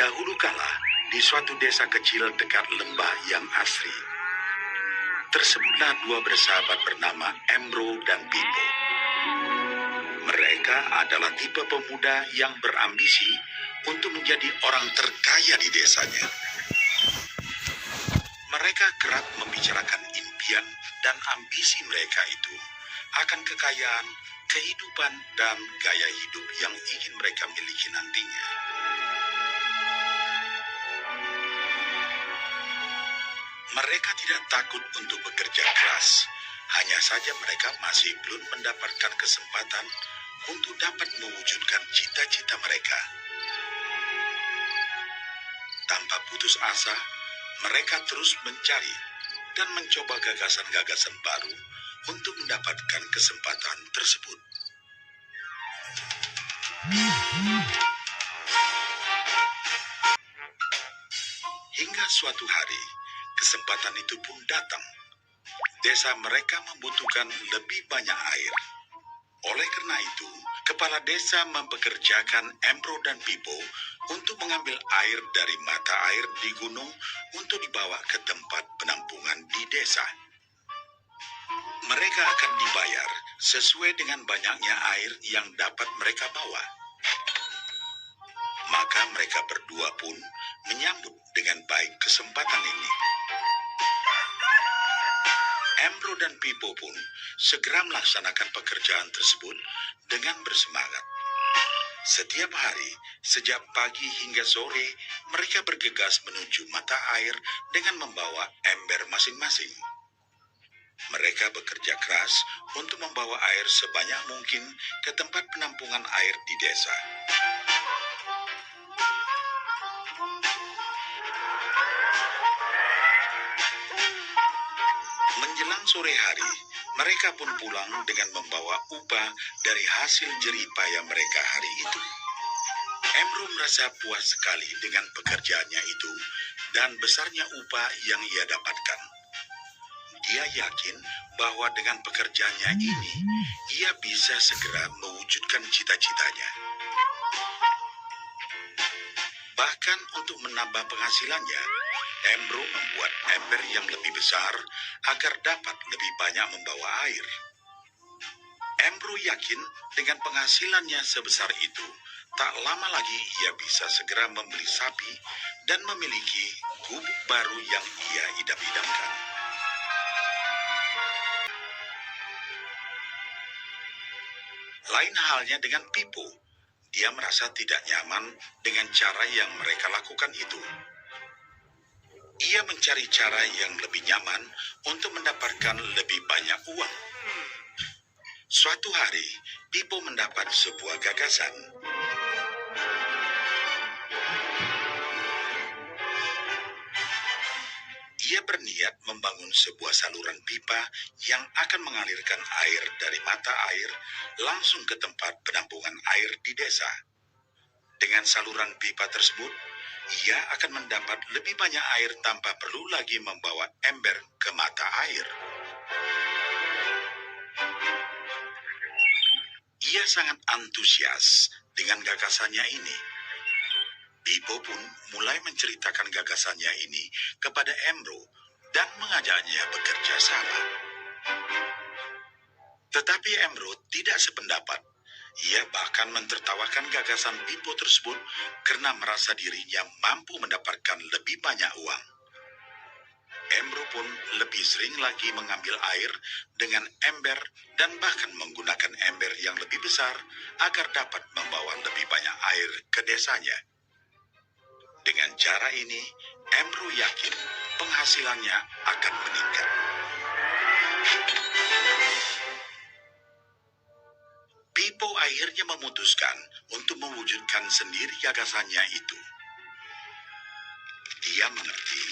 Dahulu kala, di suatu desa kecil dekat lembah yang asri, tersebutlah dua bersahabat bernama Embro dan Pipo. Mereka adalah tipe pemuda yang berambisi untuk menjadi orang terkaya di desanya. Mereka kerap membicarakan impian dan ambisi mereka itu akan kekayaan, kehidupan, dan gaya hidup yang ingin mereka miliki nantinya. Mereka tidak takut untuk bekerja keras, hanya saja mereka masih belum mendapatkan kesempatan untuk dapat mewujudkan cita-cita mereka. Tanpa putus asa, mereka terus mencari dan mencoba gagasan-gagasan baru untuk mendapatkan kesempatan tersebut. Hingga suatu hari, kesempatan itu pun datang. Desa mereka membutuhkan lebih banyak air. Oleh karena itu, kepala desa mempekerjakan Embro dan Pipo untuk mengambil air dari mata air di gunung untuk dibawa ke tempat penampungan di desa. Mereka akan dibayar sesuai dengan banyaknya air yang dapat mereka bawa. Maka mereka berdua pun menyambut dengan baik kesempatan ini. Embro dan Pipo pun segera melaksanakan pekerjaan tersebut dengan bersemangat. Setiap hari, sejak pagi hingga sore, mereka bergegas menuju mata air dengan membawa ember masing-masing. Mereka bekerja keras untuk membawa air sebanyak mungkin ke tempat penampungan air di desa. Menjelang sore hari, mereka pun pulang dengan membawa upah dari hasil jerih payah mereka hari itu. Embro merasa puas sekali dengan pekerjaannya itu dan besarnya upah yang ia dapatkan. Dia yakin bahwa dengan pekerjaannya ini, ia bisa segera mewujudkan cita-citanya. Bahkan untuk menambah penghasilannya, Embro membuat ember yang lebih besar agar dapat lebih banyak membawa air. Embro yakin dengan penghasilannya sebesar itu, tak lama lagi ia bisa segera membeli sapi dan memiliki gubuk baru yang ia idam-idamkan. Lain halnya dengan Pipo, dia merasa tidak nyaman dengan cara yang mereka lakukan itu. Ia mencari cara yang lebih nyaman untuk mendapatkan lebih banyak uang. Suatu hari, Pipo mendapat sebuah gagasan. Ia berniat membangun sebuah saluran pipa yang akan mengalirkan air dari mata air langsung ke tempat penampungan air di desa. Dengan saluran pipa tersebut, ia akan mendapat lebih banyak air tanpa perlu lagi membawa ember ke mata air. Ia sangat antusias dengan gagasannya ini. Pipo pun mulai menceritakan gagasannya ini kepada Embro dan mengajaknya bekerja sama. Tetapi Embro tidak sependapat. Ia bahkan mentertawakan gagasan Pipo tersebut karena merasa dirinya mampu mendapatkan lebih banyak uang. Embro pun lebih sering lagi mengambil air dengan ember dan bahkan menggunakan ember yang lebih besar agar dapat membawa lebih banyak air ke desanya. Dengan cara ini, Embro yakin penghasilannya akan meningkat. Pipo akhirnya memutuskan untuk mewujudkan sendiri gagasannya itu. Dia mengerti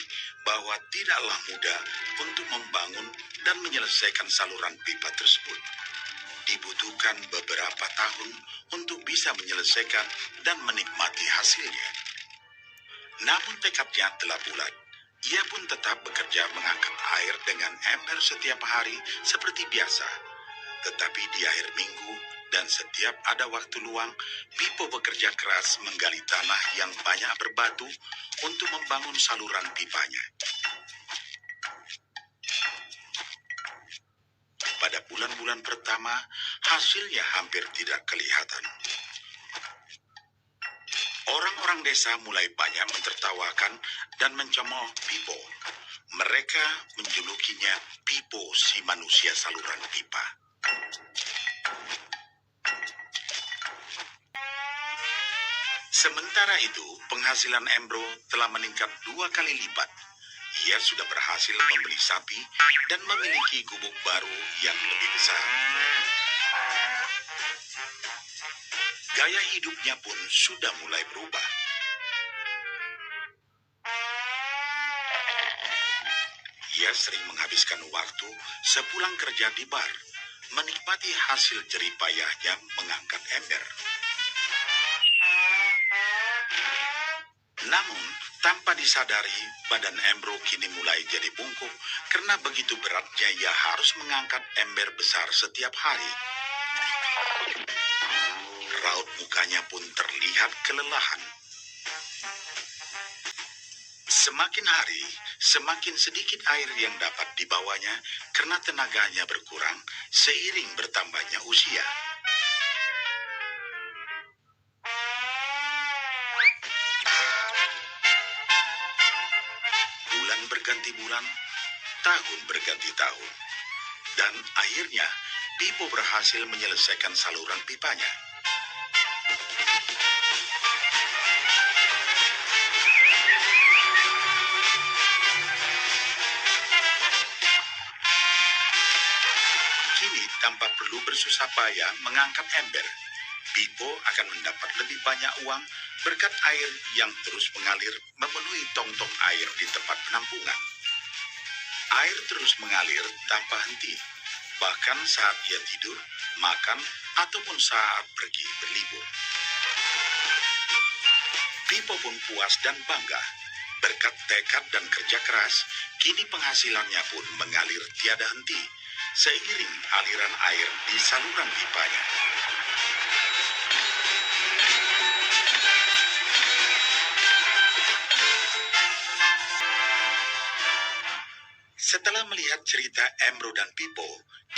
bahwa tidaklah mudah untuk membangun dan menyelesaikan saluran pipa tersebut. Dibutuhkan beberapa tahun untuk bisa menyelesaikan dan menikmati hasilnya. Namun tekadnya telah bulat. Ia pun tetap bekerja mengangkat air dengan ember setiap hari seperti biasa. Tetapi di akhir minggu, Dan setiap ada waktu luang, Pipo bekerja keras menggali tanah yang banyak berbatu untuk membangun saluran pipanya. Pada bulan-bulan pertama, hasilnya hampir tidak kelihatan. Orang-orang desa mulai banyak mentertawakan dan mencemooh Pipo. Mereka menjulukinya Pipo si manusia saluran pipa. Sementara itu, penghasilan Embro telah meningkat 2 kali lipat. Ia sudah berhasil membeli sapi dan memiliki gubuk baru yang lebih besar. Gaya hidupnya pun sudah mulai berubah. Ia sering menghabiskan waktu sepulang kerja di bar, menikmati hasil jerih payahnya mengangkat ember. Namun, tanpa disadari, badan Embro kini mulai jadi bungkuk karena begitu beratnya ia harus mengangkat ember besar setiap hari. Raut mukanya pun terlihat kelelahan. Semakin hari, semakin sedikit air yang dapat dibawanya karena tenaganya berkurang seiring bertambahnya usia. Bulan berganti bulan, tahun berganti tahun. Dan akhirnya, Pipo berhasil menyelesaikan saluran pipanya. Kini, tanpa perlu bersusah payah mengangkat ember, Pipo akan mendapat lebih banyak uang berkat air yang terus mengalir memenuhi tong-tong air di tempat penampungan. Air terus mengalir tanpa henti, bahkan saat ia tidur, makan, ataupun saat pergi berlibur. Pipo pun puas dan bangga. Berkat tekad dan kerja keras, kini penghasilannya pun mengalir tiada henti, seiring aliran air di saluran pipanya. Setelah melihat cerita Embro dan Pipo,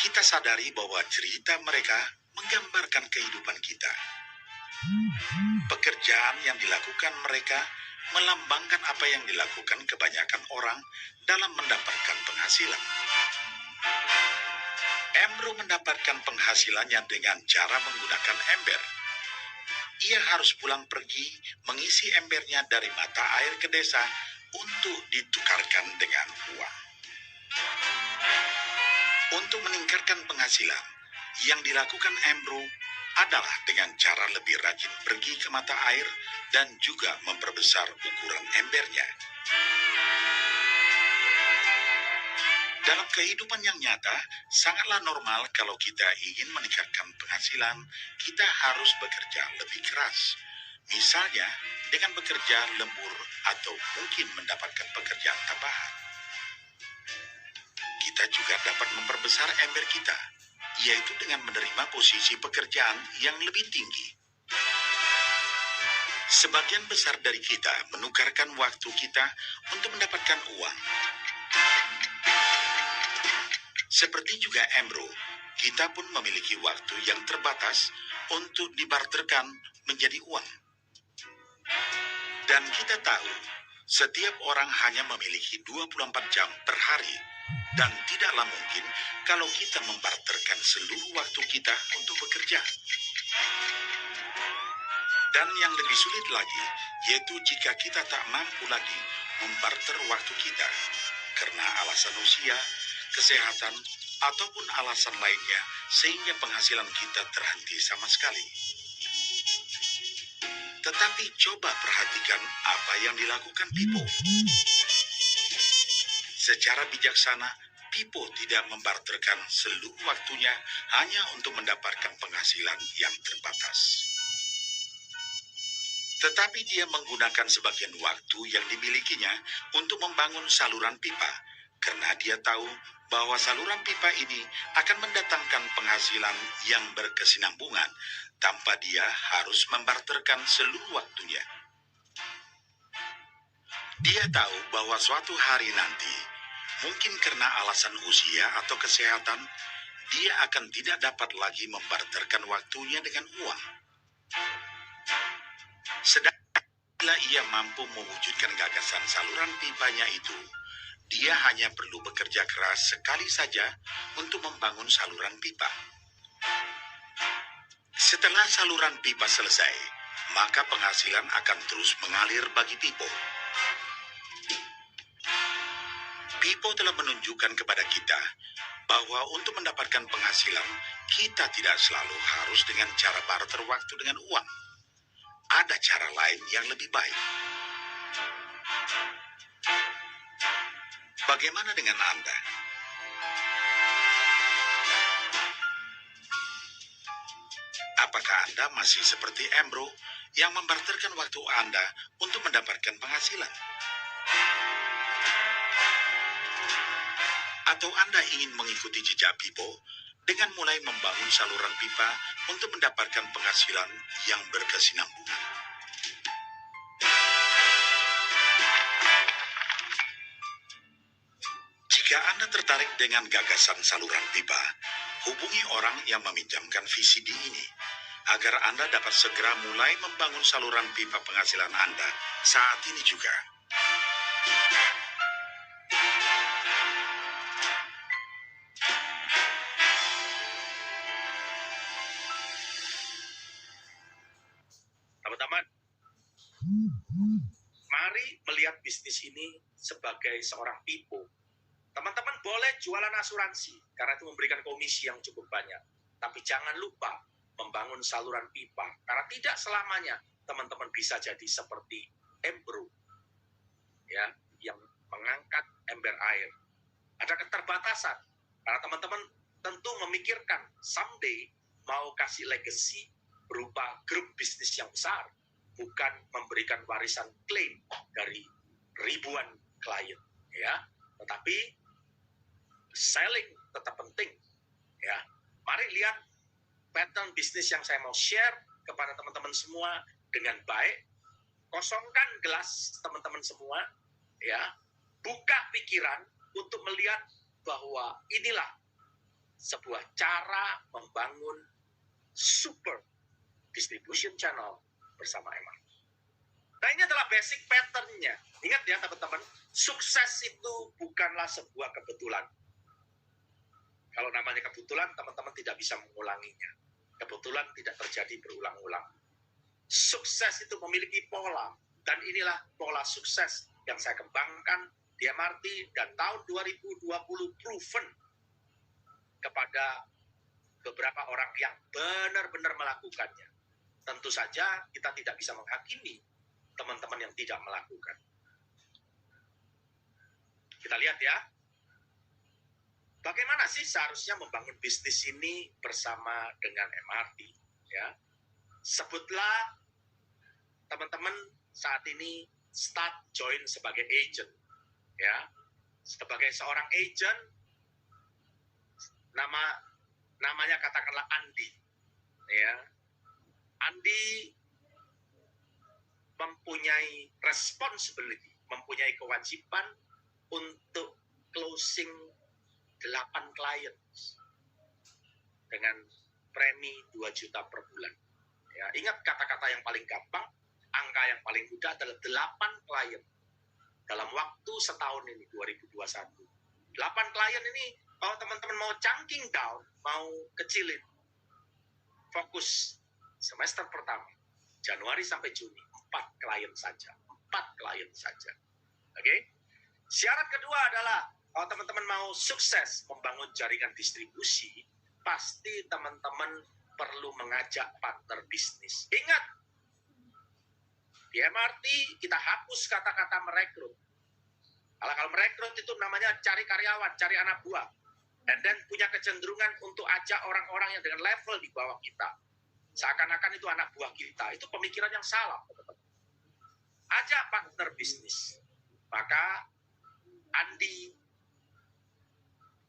kita sadari bahwa cerita mereka menggambarkan kehidupan kita. Pekerjaan yang dilakukan mereka melambangkan apa yang dilakukan kebanyakan orang dalam mendapatkan penghasilan. Embro mendapatkan penghasilannya dengan cara menggunakan ember. Ia harus pulang pergi mengisi embernya dari mata air ke desa untuk ditukarkan dengan uang. Untuk meningkatkan penghasilan, yang dilakukan Embro adalah dengan cara lebih rajin pergi ke mata air dan juga memperbesar ukuran embernya. Dalam kehidupan yang nyata, sangatlah normal kalau kita ingin meningkatkan penghasilan, kita harus bekerja lebih keras. Misalnya, dengan bekerja lembur atau mungkin mendapatkan pekerjaan tambahan. Kita juga dapat memperbesar ember kita, yaitu dengan menerima posisi pekerjaan yang lebih tinggi. Sebagian besar dari kita menukarkan waktu kita untuk mendapatkan uang. Seperti juga Embro, kita pun memiliki waktu yang terbatas untuk dibarterkan menjadi uang. Dan kita tahu, setiap orang hanya memiliki 24 jam per hari, dan tidaklah mungkin kalau kita membarterkan seluruh waktu kita untuk bekerja. Dan yang lebih sulit lagi, yaitu jika kita tak mampu lagi membarter waktu kita, karena alasan usia, kesehatan, ataupun alasan lainnya, sehingga penghasilan kita terhenti sama sekali. Tetapi coba perhatikan apa yang dilakukan Pipo. Secara bijaksana, Pipo tidak membarterkan seluruh waktunya hanya untuk mendapatkan penghasilan yang terbatas. Tetapi dia menggunakan sebagian waktu yang dimilikinya untuk membangun saluran pipa, karena dia tahu bahwa saluran pipa ini akan mendatangkan penghasilan yang berkesinambungan tanpa dia harus membarterkan seluruh waktunya. Dia tahu bahwa suatu hari nanti, mungkin karena alasan usia atau kesehatan, dia akan tidak dapat lagi membarterkan waktunya dengan uang. Sedangkan bila ia mampu mewujudkan gagasan saluran pipanya itu, dia hanya perlu bekerja keras sekali saja untuk membangun saluran pipa. Setelah saluran pipa selesai, maka penghasilan akan terus mengalir bagi Pipo. Pipo telah menunjukkan kepada kita bahwa untuk mendapatkan penghasilan, kita tidak selalu harus dengan cara barter waktu dengan uang. Ada cara lain yang lebih baik. Bagaimana dengan Anda? Apakah Anda masih seperti Embro yang membarterkan waktu Anda untuk mendapatkan penghasilan? Atau Anda ingin mengikuti jejak Pipo dengan mulai membangun saluran pipa untuk mendapatkan penghasilan yang berkesinambungan? Jika Anda tertarik dengan gagasan saluran pipa, hubungi orang yang meminjamkan VCD ini agar Anda dapat segera mulai membangun saluran pipa penghasilan Anda saat ini juga. Teman-teman, mari melihat bisnis ini sebagai seorang Pipo. Teman-teman boleh jualan asuransi karena itu memberikan komisi yang cukup banyak. Tapi jangan lupa membangun saluran pipa karena tidak selamanya teman-teman bisa jadi seperti Embro, ya, yang mengangkat ember air. Ada keterbatasan karena teman-teman tentu memikirkan someday mau kasih legacy berupa grup bisnis yang besar, bukan memberikan warisan klaim dari ribuan klien, ya. Tetapi selling tetap penting, ya. Mari lihat pattern bisnis yang saya mau share kepada teman-teman semua dengan baik. Kosongkan gelas teman-teman semua, ya. Buka pikiran untuk melihat bahwa inilah sebuah cara membangun super distribution channel bersama MRT. Nah, ini adalah basic pattern-nya. Ingat ya teman-teman, sukses itu bukanlah sebuah kebetulan. Kalau namanya kebetulan, teman-teman tidak bisa mengulanginya. Kebetulan tidak terjadi berulang-ulang. Sukses itu memiliki pola, dan inilah pola sukses yang saya kembangkan di MRT, dan tahun 2020 proven kepada beberapa orang yang benar-benar melakukannya. Tentu saja kita tidak bisa menghakimi teman-teman yang tidak melakukan. Kita lihat ya, bagaimana sih seharusnya membangun bisnis ini bersama dengan MRT, ya. Sebutlah teman-teman saat ini start join sebagai agent, ya. Sebagai seorang agent, namanya katakanlah Andi, ya. Andi mempunyai responsibility, mempunyai kewajiban untuk closing 8 klien dengan premi 2 juta per bulan. Ya, ingat kata-kata yang paling gampang, angka yang paling mudah adalah 8 klien dalam waktu setahun ini, 2021. 8 klien ini, kalau teman-teman mau chunking down, mau kecilin, fokus semester pertama, Januari sampai Juni, 4 klien saja. 4 klien saja. Oke? Syarat kedua adalah, kalau teman-teman mau sukses membangun jaringan distribusi, pasti teman-teman perlu mengajak partner bisnis. Ingat, di MRT kita hapus kata-kata merekrut. Kalau merekrut itu namanya cari karyawan, cari anak buah. Dan punya kecenderungan untuk ajak orang-orang yang dengan level di bawah kita. Seakan-akan itu anak buah kita. Itu pemikiran yang salah, teman-teman. Ajak partner bisnis. Maka Andi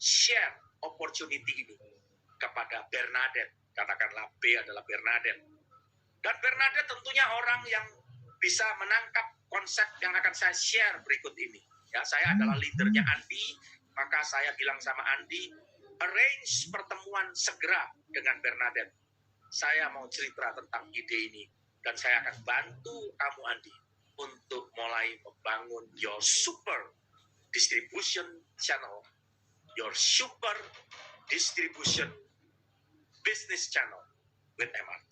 share opportunity ini kepada Bernadette. Katakanlah B adalah Bernadette. Dan Bernadette tentunya orang yang bisa menangkap konsep yang akan saya share berikut ini. Ya, saya adalah leadernya Andi, maka saya bilang sama Andi, arrange pertemuan segera dengan Bernadette. Saya mau cerita tentang ide ini, dan saya akan bantu kamu Andi untuk mulai membangun your super distribution channel, your super distribution business channel with MRT.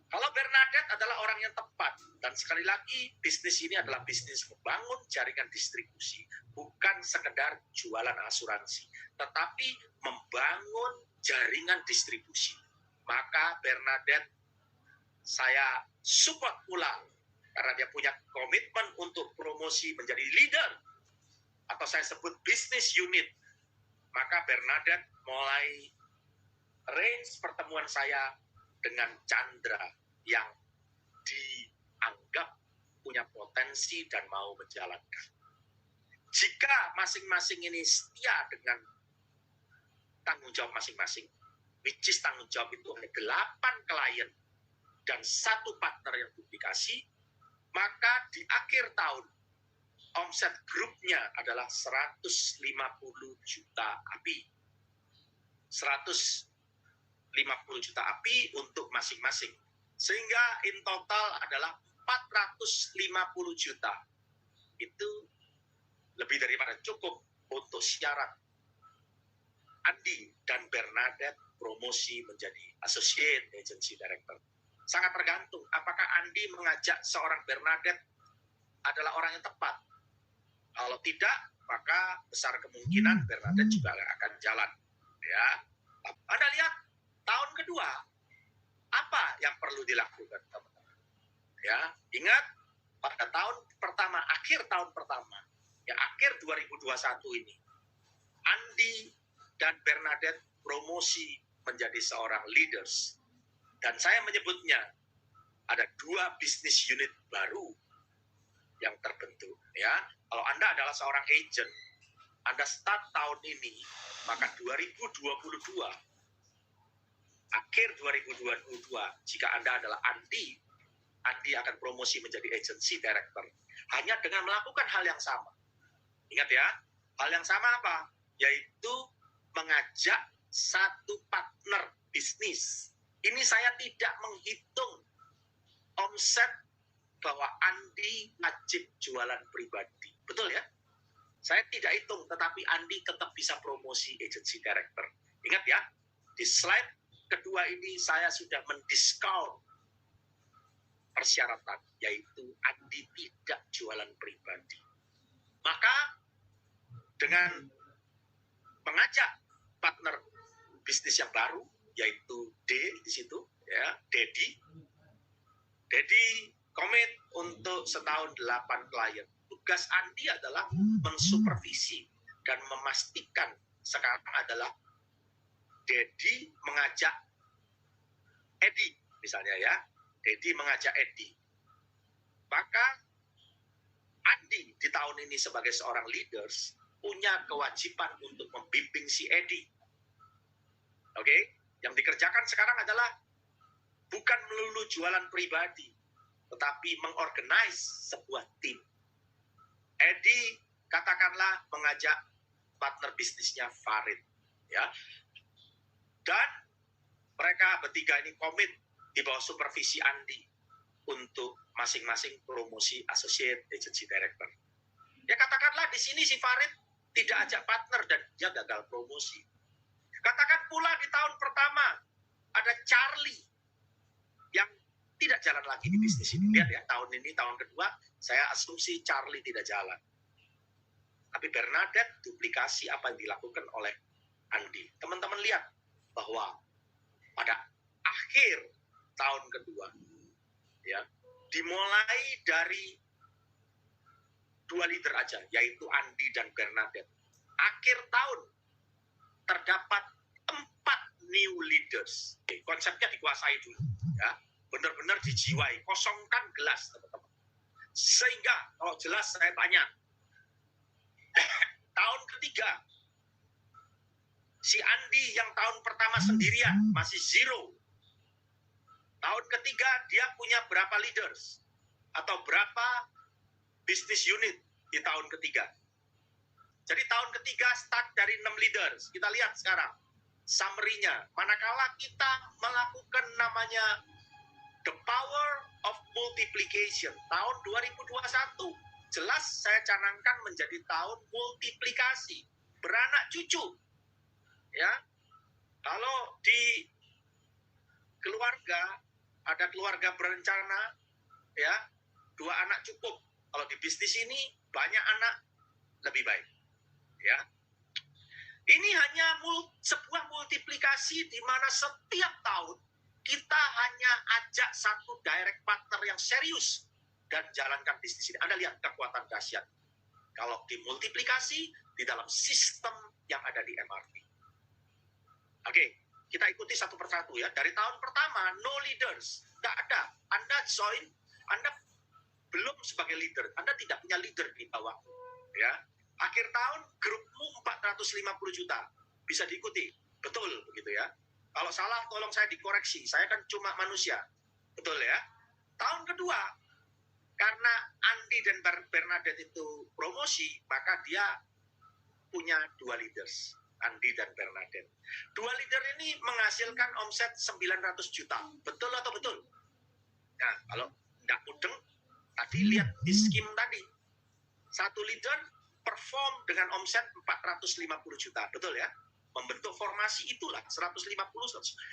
Kalau Bernadette adalah orang yang tepat, dan sekali lagi bisnis ini adalah bisnis membangun jaringan distribusi, bukan sekedar jualan asuransi, tetapi membangun jaringan distribusi. Maka Bernadette saya support pula, karena dia punya komitmen untuk promosi menjadi leader, atau saya sebut business unit. Maka Bernadette mulai range pertemuan saya dengan Chandra yang dianggap punya potensi dan mau menjalankan. Jika masing-masing ini setia dengan tanggung jawab masing-masing, which is tanggung jawab itu ada 8 klien dan 1 partner yang duplikasi, maka di akhir tahun omset grupnya adalah 150 juta API. 150 juta API untuk masing-masing. Sehingga in total adalah 450 juta. Itu lebih daripada cukup untuk syarat Andi dan Bernadette promosi menjadi Associate Agency Director. Sangat tergantung apakah Andi mengajak seorang Bernadette adalah orang yang tepat. Kalau tidak, maka besar kemungkinan Bernadette juga akan jalan. Ya, Anda lihat tahun kedua apa yang perlu dilakukan, teman-teman? Ya, ingat pada tahun pertama, akhir tahun pertama, ya akhir 2021 ini, Andi dan Bernadette promosi menjadi seorang leaders. Dan saya menyebutnya ada 2 bisnis unit baru yang terbentuk. Ya, kalau Anda adalah seorang agent, Anda start tahun ini, maka 2022, akhir 2022, jika Anda adalah Andi akan promosi menjadi agency director. Hanya dengan melakukan hal yang sama. Ingat ya, hal yang sama apa? Yaitu mengajak 1 partner bisnis. Ini saya tidak menghitung omset bahwa Andi wajib jualan pribadi. Betul ya? Saya tidak hitung, tetapi Andi tetap bisa promosi agency director. Ingat ya, di slide kedua ini saya sudah mendiskount persyaratan, yaitu Andi tidak jualan pribadi. Maka dengan mengajak partner bisnis yang baru, yaitu D di situ, ya, Dedi komit untuk setahun 8 klien. Tugas Andi adalah mensupervisi dan memastikan sekarang adalah Dedi mengajak Edi, misalnya ya. Dedi mengajak Edi. Maka Andi di tahun ini sebagai seorang leaders punya kewajiban untuk membimbing si Edi. Oke? Yang dikerjakan sekarang adalah bukan melulu jualan pribadi, tetapi mengorganize sebuah tim. Edi katakanlah mengajak partner bisnisnya Farid, ya. Dan mereka bertiga ini komit di bawah supervisi Andi untuk masing-masing promosi associate agency director. Ya katakanlah di sini si Farid tidak ajak partner dan dia gagal promosi. Katakan pula di tahun pertama ada Charlie yang tidak jalan lagi di bisnis ini. Lihat ya, tahun ini, tahun kedua, saya asumsi Charlie tidak jalan. Tapi Bernadette duplikasi apa yang dilakukan oleh Andi. Teman-teman lihat bahwa pada akhir tahun kedua, ya, dimulai dari 2 leader aja, yaitu Andi dan Bernadette. Akhir tahun terdapat 4 new leaders. Oke, konsepnya dikuasai dulu, ya, benar-benar dijiwai, kosongkan gelas, teman-teman. Sehingga kalau jelas saya tanya, tahun ketiga Si Andi yang tahun pertama sendirian, masih zero. Tahun ketiga dia punya berapa leaders? Atau berapa business unit di tahun ketiga? Jadi tahun ketiga start dari 6 leaders. Kita lihat sekarang summary-nya. Manakala kita melakukan namanya the power of multiplication tahun 2021, jelas saya canangkan menjadi tahun multiplikasi, beranak cucu. Ya. Kalau di keluarga ada keluarga berencana, ya, 2 anak cukup. Kalau di bisnis ini banyak anak lebih baik. Ya, ini hanya sebuah multiplikasi di mana setiap tahun kita hanya ajak satu direct partner yang serius dan jalankan bisnis ini. Anda lihat kekuatan dahsyat kalau dimultiplikasi di dalam sistem yang ada di MRT. Oke, kita ikuti satu persatu ya. Dari tahun pertama, no leaders, tidak ada. Anda join, Anda belum sebagai leader, Anda tidak punya leader di bawah, ya. Akhir tahun grupmu 450 juta. Bisa diikuti. Betul begitu ya. Kalau salah tolong saya dikoreksi. Saya kan cuma manusia. Betul ya. Tahun kedua, karena Andi dan Bernadette itu promosi, maka dia punya 2 leaders. Andi dan Bernadette. 2 leader ini menghasilkan omset 900 juta. Betul atau betul? Nah, kalau tidak mudeng, tadi lihat di skim tadi. 1 leader perform dengan omset 450 juta, betul ya? Membentuk formasi itulah 150.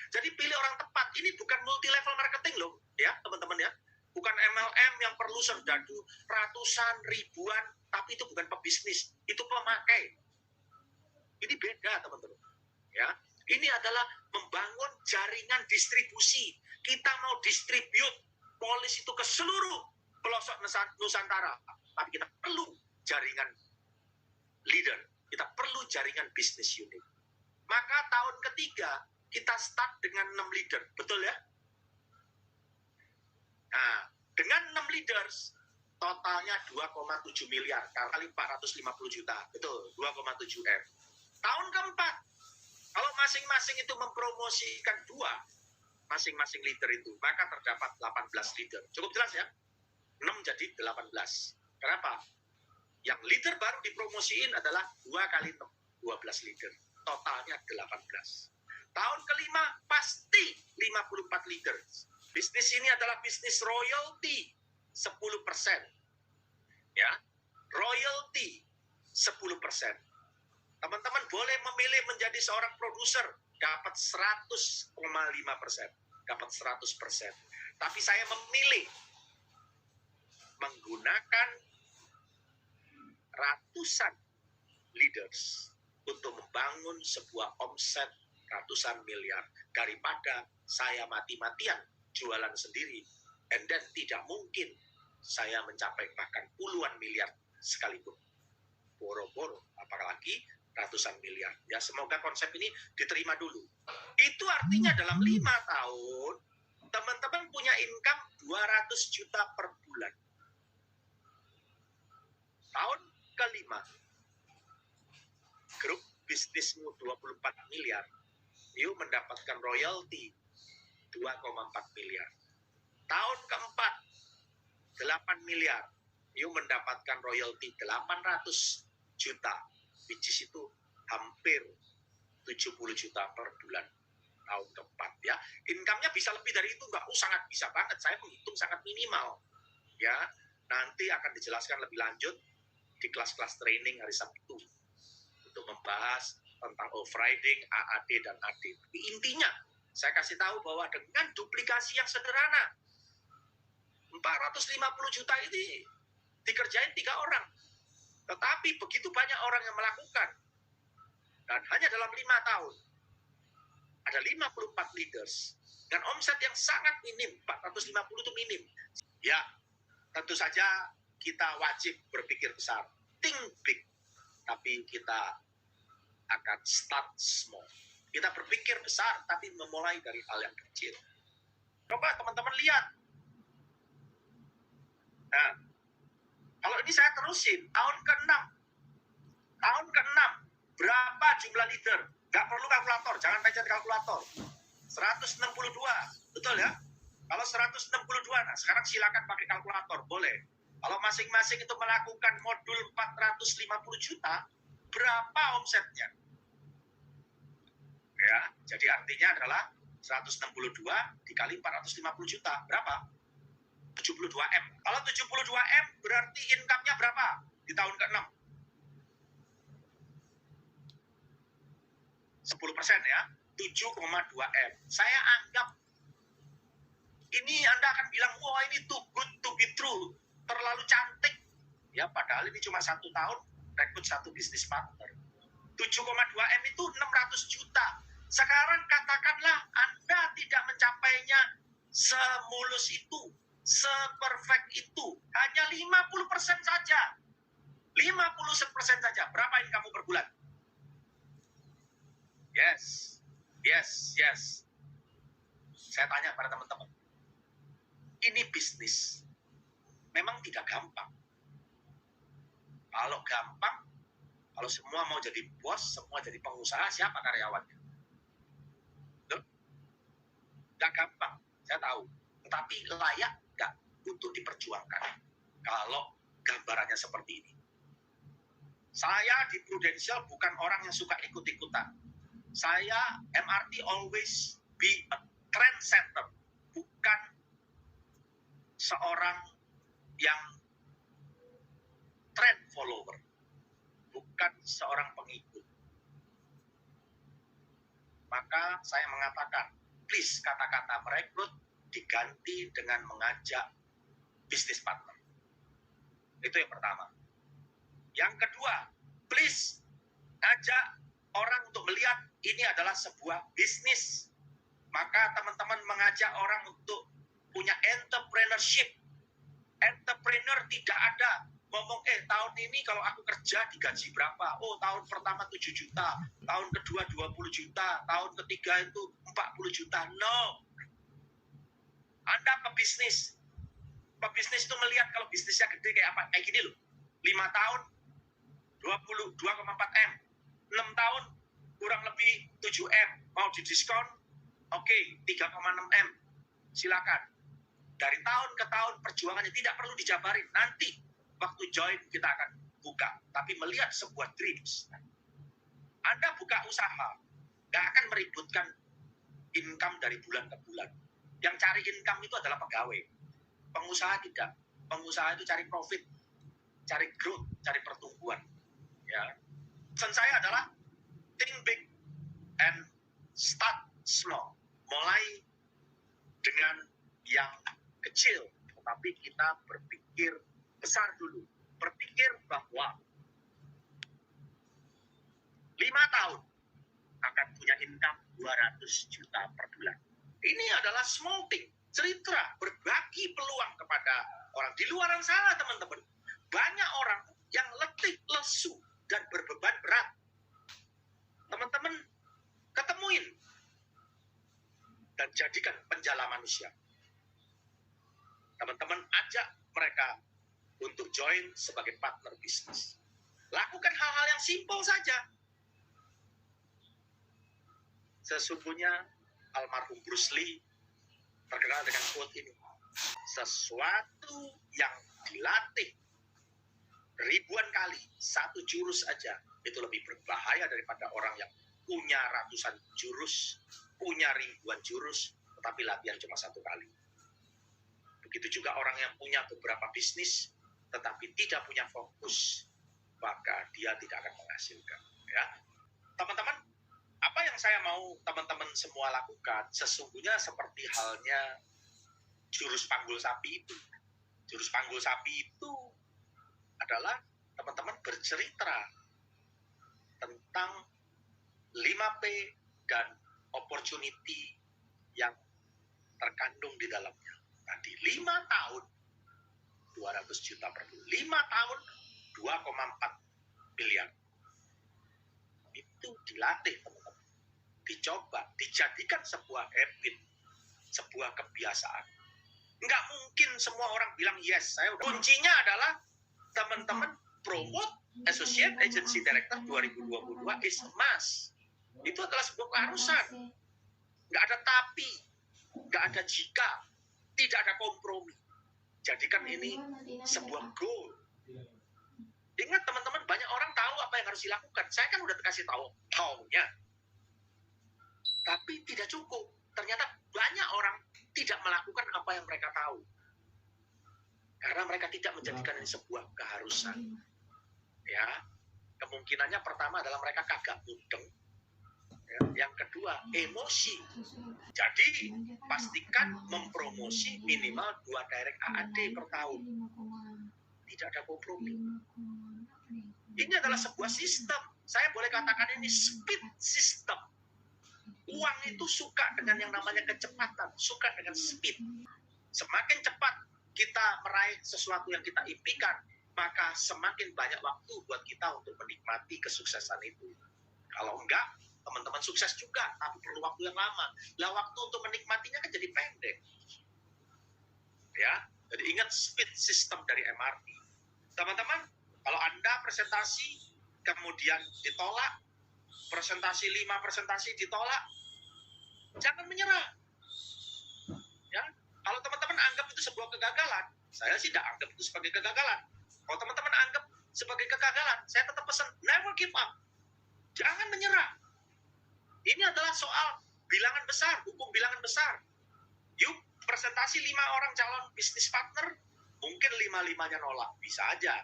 Jadi pilih orang tepat. Ini bukan multi level marketing loh, ya teman-teman ya. Bukan MLM yang perlu serdadu ratusan, ribuan, tapi itu bukan pebisnis, itu pemakai. Ini beda teman-teman. Ya, ini adalah membangun jaringan distribusi. Kita mau distribute polis itu ke seluruh pelosok Nusantara, tapi kita perlu jaringan leader, kita perlu jaringan bisnis unit. Maka tahun ketiga kita start dengan 6 leader, betul ya? Nah, dengan 6 leaders totalnya 2,7 miliar kali 450 juta, betul, 2,7 M. Tahun keempat, kalau masing-masing itu mempromosikan 2 masing-masing leader itu, maka terdapat 18 leader. Cukup jelas ya? 6 jadi 18. Kenapa? Yang leader baru dipromosiin adalah 2 kali 6, 12 leader. Totalnya 18. Tahun kelima pasti 54 leader. Bisnis ini adalah bisnis royalty 10%. Ya, royalty 10%. Teman-teman boleh memilih menjadi seorang produser, dapat 100,5%, dapat 100%. Tapi saya memilih menggunakan ratusan leaders untuk membangun sebuah omset ratusan miliar daripada saya mati-matian jualan sendiri and then tidak mungkin saya mencapai bahkan puluhan miliar sekalipun. Boro-boro, apalagi ratusan miliar. Ya, semoga konsep ini diterima dulu. Itu artinya dalam 5 tahun teman-teman punya income 200 juta per bulan. Tahun kelima, grup bisnismu 24 miliar, you mendapatkan royalti 2,4 miliar. Tahun keempat, 8 miliar, you mendapatkan royalti 800 juta, which is itu hampir 70 juta per bulan. Tahun keempat ya, income-nya bisa lebih dari itu, enggak? Sangat bisa banget, saya menghitung sangat minimal. Ya, nanti akan dijelaskan lebih lanjut di kelas-kelas training hari Sabtu untuk membahas tentang overriding, AAD, dan AD. Tapi intinya, saya kasih tahu bahwa dengan duplikasi yang sederhana, 450 juta ini dikerjain 3 orang. Tetapi begitu banyak orang yang melakukan. Dan hanya dalam 5 tahun, ada 54 leaders. Dan omset yang sangat minim, 450 itu minim. Ya, tentu saja kita wajib berpikir besar, think big, tapi kita akan start small. Kita berpikir besar, tapi memulai dari hal yang kecil. Coba teman-teman lihat. Nah, kalau ini saya terusin, tahun ke-6. Tahun ke-6, berapa jumlah leader? Nggak perlu kalkulator, jangan pencet kalkulator. 162, betul ya? Kalau 162, nah sekarang silakan pakai kalkulator, boleh. Kalau masing-masing itu melakukan modul 450 juta, berapa omsetnya? Ya, jadi artinya adalah 162 dikali 450 juta, berapa? 72M. Kalau 72M berarti income-nya berapa di tahun ke-6? 10% ya, 7,2M. Saya anggap ini Anda akan bilang, wah ini too good to be true, terlalu cantik. Ya, padahal ini cuma 1 tahun rekrut 1 bisnis partner. 7,2M itu 600 juta. Sekarang katakanlah Anda tidak mencapainya semulus itu, seperfect itu, hanya 50% saja. 50% saja. Berapa income kamu per bulan? Yes. Saya tanya pada teman-teman. Ini bisnis. Memang tidak gampang. Kalau gampang, kalau semua mau jadi bos, semua jadi pengusaha, siapa karyawannya? Betul? Nggak gampang, saya tahu. Tetapi layak nggak untuk diperjuangkan kalau gambarannya seperti ini. Saya di Prudential bukan orang yang suka ikut-ikutan. Saya MRT always be a trendsetter, bukan seorang yang trend follower, bukan seorang pengikut. Maka saya mengatakan, please kata-kata merekrut diganti dengan mengajak bisnis partner. Itu yang pertama. Yang kedua, please ajak orang untuk melihat ini adalah sebuah bisnis. Maka teman-teman mengajak orang untuk punya entrepreneurship. Entrepreneur tidak ada ngomong, tahun ini kalau aku kerja digaji berapa? Oh, tahun pertama 7 juta, tahun kedua 20 juta, tahun ketiga itu 40 juta. No. Anda pebisnis. Pebisnis itu melihat kalau bisnisnya gede kayak apa? Kayak gini loh. 5 tahun 22,4M. 6 tahun kurang lebih 7M. Mau didiskon? Oke, 3,6M. Silakan. Dari tahun ke tahun perjuangannya tidak perlu dijabarin. Nanti waktu join kita akan buka. Tapi melihat sebuah dreams. Anda buka usaha, nggak akan meributkan income dari bulan ke bulan. Yang cari income itu adalah pegawai. Pengusaha tidak. Pengusaha itu cari profit, cari growth, cari pertumbuhan. Ya. Pesan saya adalah think big and start small. Mulai dengan yang kecil, tetapi kita berpikir besar dulu. Berpikir bahwa 5 tahun akan punya income 200 juta per bulan. Ini adalah small thing. Cerita, berbagi peluang kepada orang. Di luaran sana, teman-teman, banyak orang yang letih, lesu, dan berbeban berat. Teman-teman, ketemuin dan jadikan penjala manusia. Teman-teman ajak mereka untuk join sebagai partner bisnis. Lakukan hal-hal yang simpel saja. Sesungguhnya almarhum Bruce Lee terkenal dengan quote ini. Sesuatu yang dilatih ribuan kali, satu jurus aja, itu lebih berbahaya daripada orang yang punya ratusan jurus, punya ribuan jurus, tetapi latihan cuma 1 kali. Begitu juga orang yang punya beberapa bisnis, tetapi tidak punya fokus, maka dia tidak akan menghasilkan. Ya, teman-teman, apa yang saya mau teman-teman semua lakukan, sesungguhnya seperti halnya jurus panggul sapi itu. Jurus panggul sapi itu adalah teman-teman bercerita tentang 5P dan opportunity yang terkandung di dalamnya. Tadi 5 tahun 200 juta per bulan. 5 tahun 2,4 miliar. Itu dilatih teman-teman. Dicoba, dijadikan sebuah habit, sebuah kebiasaan. Nggak mungkin semua orang bilang yes, saya udah. Kuncinya adalah teman-teman promote Associate Agency Director 2022 is must. Itu adalah sebuah keharusan. Nggak ada tapi, nggak ada jika, tidak ada kompromi. Jadikan ini sebuah goal. Ingat teman-teman, banyak orang tahu apa yang harus dilakukan. Saya kan udah dikasih tahu how-nya. Tapi tidak cukup. Ternyata banyak orang tidak melakukan apa yang mereka tahu. Karena mereka tidak menjadikan ini sebuah keharusan. Ya, kemungkinannya pertama adalah mereka kagak mudeng. Ya, yang kedua, emosi. Jadi, pastikan mempromosi minimal 2 direct AAD per tahun. Tidak ada kompromi. Ini adalah sebuah sistem. Saya boleh katakan ini speed system. Uang itu suka dengan yang namanya kecepatan, suka dengan speed. Semakin cepat kita meraih sesuatu yang kita impikan, maka semakin banyak waktu buat kita untuk menikmati kesuksesan itu. Kalau enggak, teman-teman sukses juga, tapi perlu waktu yang lama. Lah waktu untuk menikmatinya kan jadi pendek. Ya, jadi ingat speed system dari MRT. Teman-teman, kalau Anda presentasi, kemudian ditolak, presentasi 5 presentasi ditolak, jangan menyerah. Ya, kalau teman-teman anggap itu sebuah kegagalan, saya sih tidak anggap itu sebagai kegagalan. Kalau teman-teman anggap sebagai kegagalan, saya tetap pesan, never give up. Jangan menyerah. Ini adalah soal bilangan besar, hukum bilangan besar. Yuk, presentasi 5 orang calon bisnis partner, mungkin 5-5-nya nolak, bisa aja.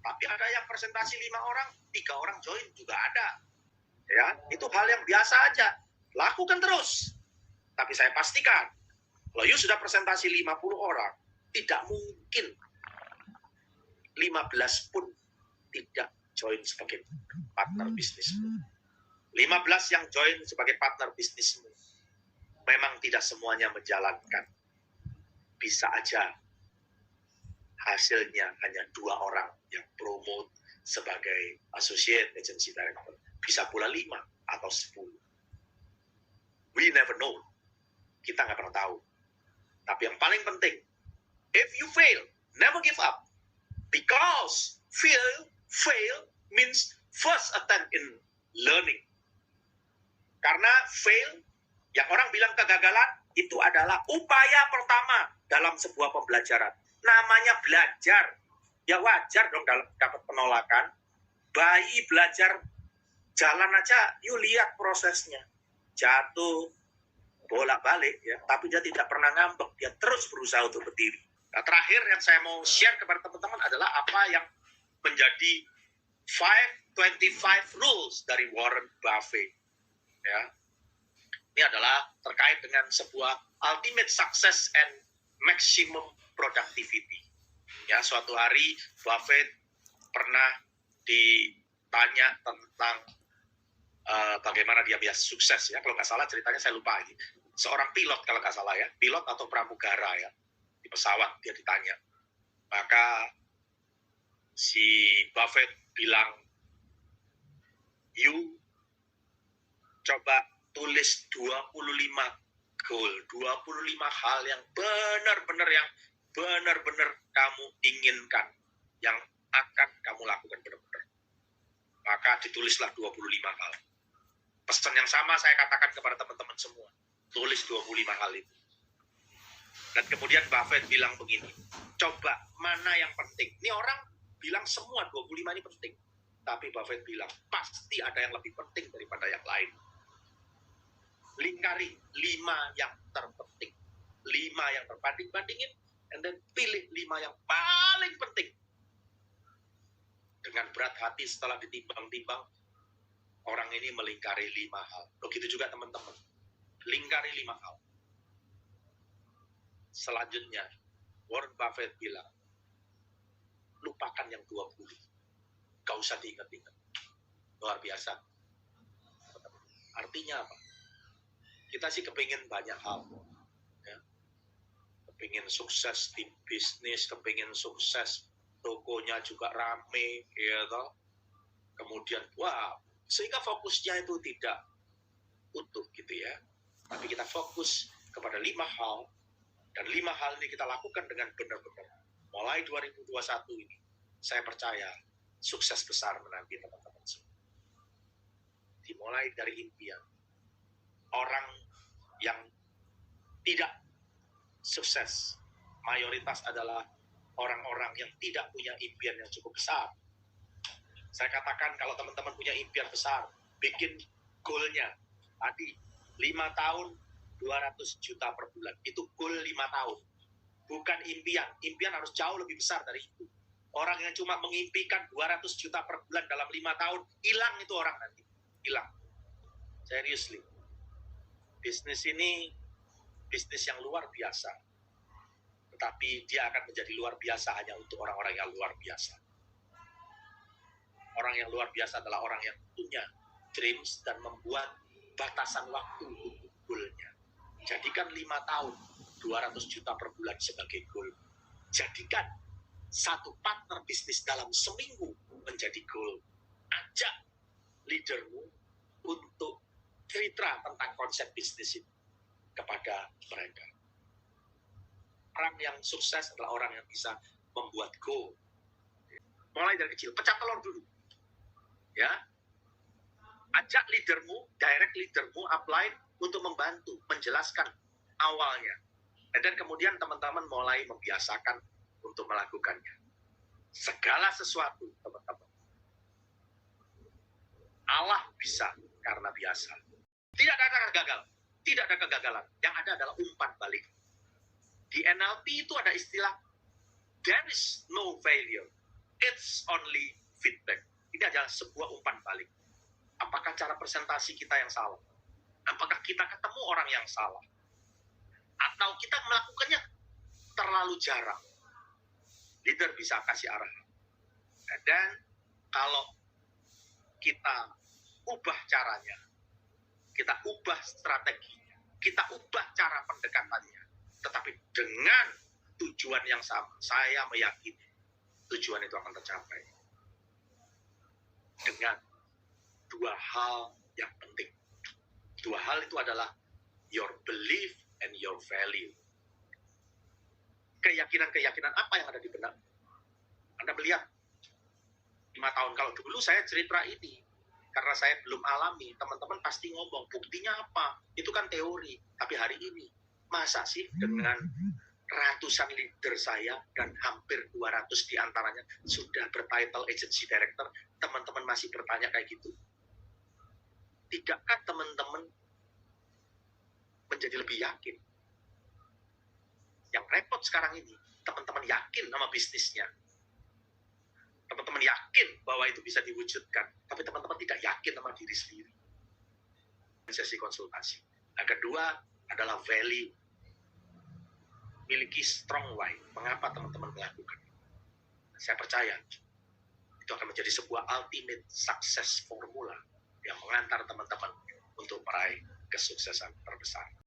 Tapi ada yang presentasi 5 orang, 3 orang join juga ada. Ya, itu hal yang biasa aja. Lakukan terus. Tapi saya pastikan, kalau you sudah presentasi 50 orang, tidak mungkin 15 pun tidak join sebagai partner bisnismu. 15 yang join sebagai partner bisnismu, memang tidak semuanya menjalankan. Bisa aja hasilnya hanya 2 orang yang promote sebagai associate agency director. Bisa pula 5 atau 10. We never know. Kita nggak pernah tahu. Tapi yang paling penting, if you fail, never give up. Because fail means first attempt in learning. Karena fail, yang orang bilang kegagalan, itu adalah upaya pertama dalam sebuah pembelajaran. Namanya belajar. Ya wajar dong dapat penolakan. Bayi belajar jalan aja, yuk lihat prosesnya. Jatuh, bolak-balik, ya, tapi dia tidak pernah ngambek. Dia terus berusaha untuk berdiri. Nah, terakhir yang saya mau share kepada teman-teman adalah apa yang menjadi 525 rules dari Warren Buffett. Ya. Ini adalah terkait dengan sebuah ultimate success and maximum productivity. Ya, suatu hari Buffett pernah ditanya tentang bagaimana dia biasa sukses, ya. Kalau nggak salah ceritanya saya lupa ini. Seorang pilot kalau nggak salah, ya, pilot atau pramugara, ya, di pesawat dia ditanya. Maka si Buffett bilang, you coba tulis 25 goal, 25 hal yang benar-benar kamu inginkan, yang akan kamu lakukan benar-benar. Maka ditulislah 25 hal. Pesan yang sama saya katakan kepada teman-teman semua. Tulis 25 hal itu. Dan kemudian Buffett bilang begini, coba mana yang penting. Ini orang bilang semua 25 ini penting. Tapi Buffett bilang, pasti ada yang lebih penting daripada yang lain. Lingkari 5 yang terpenting. 5 yang terbanding-bandingin, and then pilih 5 yang paling penting. Dengan berat hati setelah ditimbang-timbang, orang ini melingkari 5 hal. Begitu juga teman-teman. Lingkari 5 hal. Selanjutnya, Warren Buffett bilang, lupakan yang 20. Gak usah diingat-ingat. Luar biasa. Artinya apa? Kita sih kepingin banyak hal. Ya. Kepingin sukses di bisnis, kepingin sukses tokonya juga rame, ya toh. Kemudian, wah, sehingga fokusnya itu tidak utuh gitu ya. Tapi kita fokus kepada 5 hal, dan 5 hal ini kita lakukan dengan benar-benar. Mulai 2021 ini, saya percaya sukses besar menanti teman-teman semua. dimulai dari impian. Orang yang tidak sukses, mayoritas adalah orang-orang yang tidak punya impian yang cukup besar. Saya katakan kalau teman-teman punya impian besar, bikin goalnya. Tadi 5 tahun 200 juta per bulan. Itu goal 5 tahun. Bukan impian. Impian harus jauh lebih besar dari itu. Orang yang cuma mengimpikan 200 juta per bulan dalam 5 tahun, hilang itu orang nanti. Hilang. Seriously. Bisnis ini bisnis yang luar biasa. Tetapi dia akan menjadi luar biasa hanya untuk orang-orang yang luar biasa. Orang yang luar biasa adalah orang yang punya dreams dan membuat batasan waktu untuk goalnya. Jadikan 5 tahun 200 juta per bulan sebagai goal. Jadikan satu partner bisnis dalam seminggu menjadi goal. Ajak leadermu untuk cerita tentang konsep bisnis ini kepada mereka. Orang yang sukses adalah orang yang bisa membuat goal. Mulai dari kecil, pecah telur dulu. Ya, ajak leadermu, direct leadermu, upline untuk membantu, menjelaskan awalnya. Dan kemudian teman-teman mulai membiasakan untuk melakukannya. Segala sesuatu, teman-teman. Allah bisa karena biasa. Tidak ada gagal, tidak ada kegagalan. Yang ada adalah umpan balik. Di NLP itu ada istilah, there is no failure, it's only feedback. Ini adalah sebuah umpan balik. Apakah cara presentasi kita yang salah? Apakah kita ketemu orang yang salah? Atau kita melakukannya terlalu jarang? Leader bisa kasih arahan. Dan kalau kita ubah caranya, kita ubah strateginya, kita ubah cara pendekatannya, tetapi dengan tujuan yang sama, saya meyakini tujuan itu akan tercapai. Dengan dua hal yang penting. Dua hal itu adalah your belief and your value. Keyakinan-keyakinan apa yang ada di benak? Anda melihat 5 tahun, kalau dulu saya cerita ini, karena saya belum alami, teman-teman pasti ngomong, buktinya apa? Itu kan teori. Tapi hari ini, masa sih dengan ratusan leader saya, dan hampir 200 diantaranya sudah bertitle agency director, teman-teman masih bertanya kayak gitu? Tidakkah teman-teman menjadi lebih yakin? Yang repot sekarang ini, teman-teman yakin sama bisnisnya. Teman-teman yakin bahwa itu bisa diwujudkan, tapi teman-teman tidak yakin sama diri sendiri. Sesi konsultasi. Yang kedua adalah value. Miliki strong why. Mengapa teman-teman melakukan? Saya percaya itu akan menjadi sebuah ultimate success formula yang mengantar teman-teman untuk meraih kesuksesan terbesar.